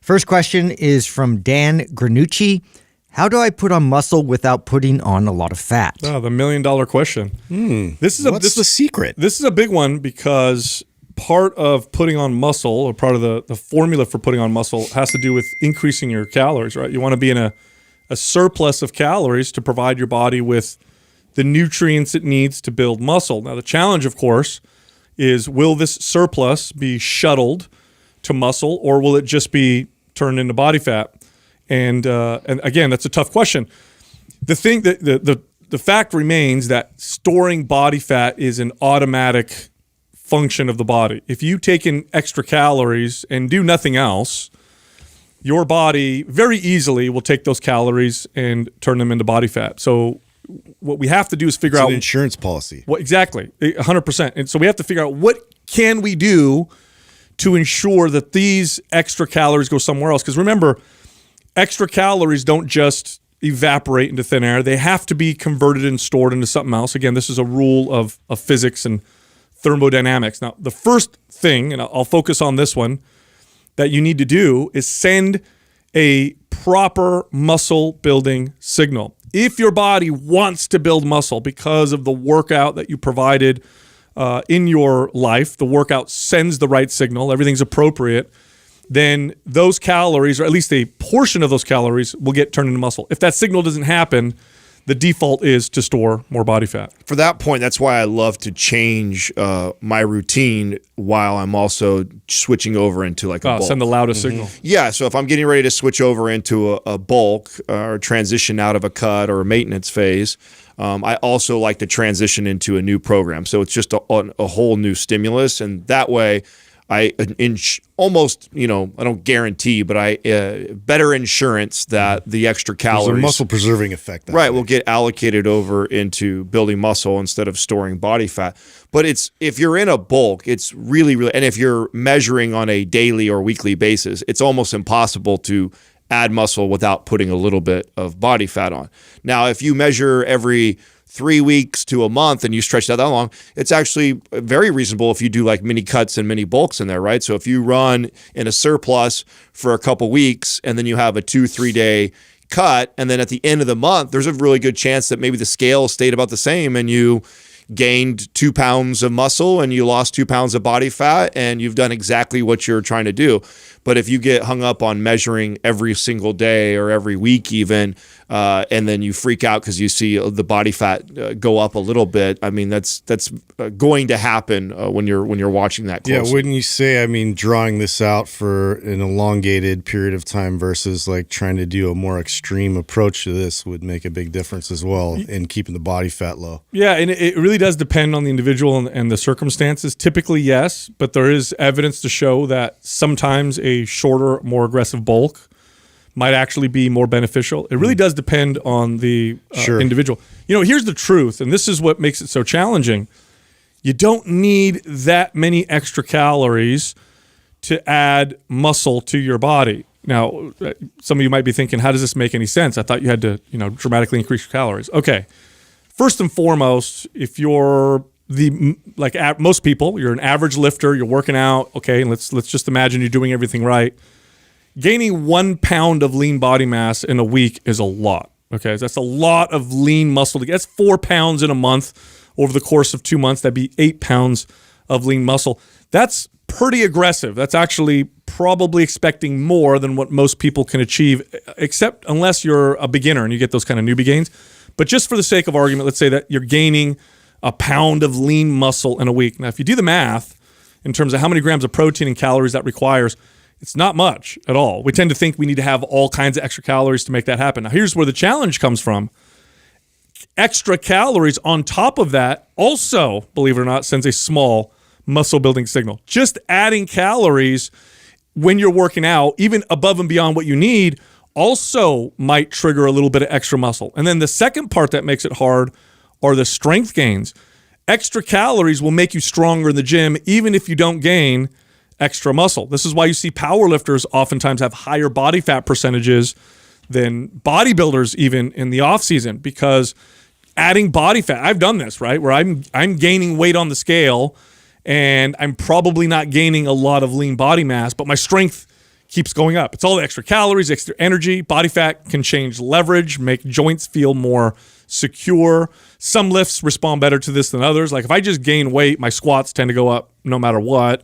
First question is from Dan Granucci. How do I put on muscle without putting on a lot of fat? Oh, the $1 million question. What's the secret? This is a big one because part of putting on muscle, or part of the formula for putting on muscle, has to do with increasing your calories, right? You want to be in a surplus of calories to provide your body with the nutrients it needs to build muscle. Now, the challenge, of course, is will this surplus be shuttled to muscle, or will it just be turned into body fat? And again, that's a tough question. The thing that the fact remains that storing body fat is an automatic function of the body. If you take in extra calories and do nothing else, your body very easily will take those calories and turn them into body fat. So what we have to do is figure out an insurance policy. What exactly, 100%. And so we have to figure out what can we do to ensure that these extra calories go somewhere else. Because remember, extra calories don't just evaporate into thin air. They have to be converted and stored into something else. Again, this is a rule of physics and thermodynamics. Now, the first thing, and I'll focus on this one, that you need to do is send a proper muscle building signal. If your body wants to build muscle because of the workout that you provided in your life, the workout sends the right signal, everything's appropriate, then those calories, or at least a portion of those calories, will get turned into muscle. If that signal doesn't happen, the default is to store more body fat. For that point, that's why I love to change my routine while I'm also switching over into like a bulk. Send the loudest signal. Yeah, so if I'm getting ready to switch over into a bulk or transition out of a cut or a maintenance phase, I also like to transition into a new program. So it's just a whole new stimulus, and that way I almost, I don't guarantee, but I better insurance that the extra calories, there's a muscle preserving effect, right, will get allocated over into building muscle instead of storing body fat. But if you're in a bulk, it's really, and if you're measuring on a daily or weekly basis, it's almost impossible to add muscle without putting a little bit of body fat on. Now, if you measure every 3 weeks to a month and you stretch that long, it's actually very reasonable if you do like mini cuts and mini bulks in there, right? So if you run in a surplus for a couple weeks and then you have a 2-3 day cut, and then at the end of the month, there's a really good chance that maybe the scale stayed about the same and you gained 2 pounds of muscle and you lost 2 pounds of body fat, and you've done exactly what you're trying to do. But if you get hung up on measuring every single day or every week even, and then you freak out because you see the body fat go up a little bit, I mean, that's going to happen when you're watching that closely. Yeah, wouldn't you say, drawing this out for an elongated period of time versus like trying to do a more extreme approach to this would make a big difference as well in keeping the body fat low? Yeah, and it really does depend on the individual and the circumstances. Typically, yes, but there is evidence to show that sometimes a shorter, more aggressive bulk might actually be more beneficial. It really does depend on the individual. Here's the truth, and this is what makes it so challenging. You don't need that many extra calories to add muscle to your body. Now, some of you might be thinking, how does this make any sense? I thought you had to, dramatically increase your calories. Okay. First and foremost, if you're most people, you're an average lifter, you're working out, okay, and let's just imagine you're doing everything right. Gaining 1 pound of lean body mass in a week is a lot, okay? That's a lot of lean muscle. That's 4 pounds in a month over the course of 2 months. That'd be 8 pounds of lean muscle. That's pretty aggressive. That's actually probably expecting more than what most people can achieve, except unless you're a beginner and you get those kind of newbie gains. But just for the sake of argument, let's say that you're gaining a pound of lean muscle in a week. Now, if you do the math in terms of how many grams of protein and calories that requires, it's not much at all. We tend to think we need to have all kinds of extra calories to make that happen. Now, here's where the challenge comes from. Extra calories on top of that also, believe it or not, sends a small muscle building signal. Just adding calories when you're working out, even above and beyond what you need, also might trigger a little bit of extra muscle. And then the second part that makes it hard are the strength gains. Extra calories will make you stronger in the gym, even if you don't gain extra muscle. This is why you see powerlifters oftentimes have higher body fat percentages than bodybuilders even in the off season, because adding body fat, I've done this, right? Where I'm gaining weight on the scale and I'm probably not gaining a lot of lean body mass, but my strength keeps going up. It's all the extra calories, extra energy. Body fat can change leverage, make joints feel more secure. Some lifts respond better to this than others. Like if I just gain weight, my squats tend to go up no matter what,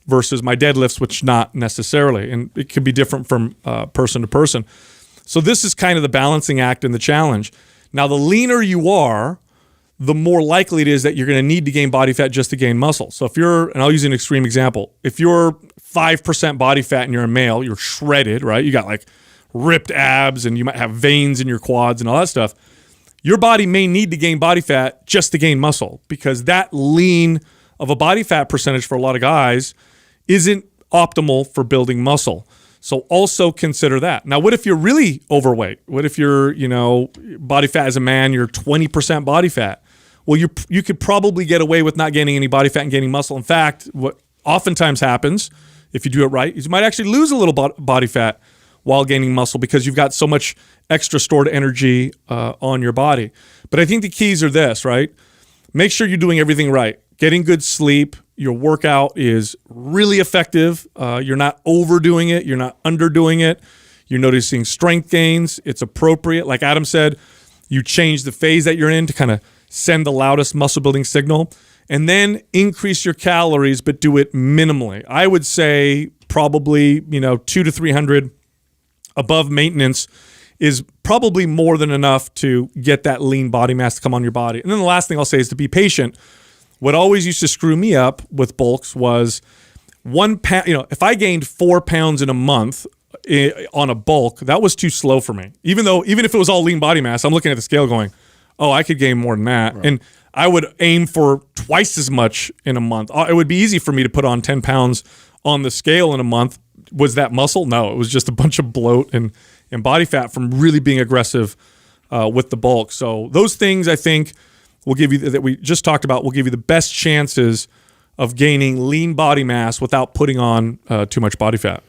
versus my deadlifts, which not necessarily. And it can be different from person to person. So this is kind of the balancing act and the challenge. Now, the leaner you are, the more likely it is that you're going to need to gain body fat just to gain muscle. So if you're, and I'll use an extreme example, if you're 5% body fat and you're a male, you're shredded, right? You got like ripped abs and you might have veins in your quads and all that stuff. Your body may need to gain body fat just to gain muscle, because that lean of a body fat percentage for a lot of guys isn't optimal for building muscle. So also consider that. Now, what if you're really overweight? What if you're, body fat as a man, you're 20% body fat? Well, you could probably get away with not gaining any body fat and gaining muscle. In fact, what oftentimes happens, if you do it right, is you might actually lose a little body fat while gaining muscle, because you've got so much extra stored energy on your body. But I think the keys are this, right? Make sure you're doing everything right. Getting good sleep. Your workout is really effective. You're not overdoing it. You're not underdoing it. You're noticing strength gains. It's appropriate. Like Adam said, you change the phase that you're in to kind of send the loudest muscle building signal, and then increase your calories, but do it minimally. I would say probably, 200 to 300 above maintenance is probably more than enough to get that lean body mass to come on your body. And then the last thing I'll say is to be patient. What always used to screw me up with bulks was 1 pound. If I gained 4 pounds in a month on a bulk, that was too slow for me. Even if it was all lean body mass, I'm looking at the scale going, oh, I could gain more than that. Right. And I would aim for twice as much in a month. It would be easy for me to put on 10 pounds on the scale in a month. Was that muscle? No, it was just a bunch of bloat and body fat from really being aggressive with the bulk. So those things, I think, will give you, that we just talked about, will give you the best chances of gaining lean body mass without putting on too much body fat.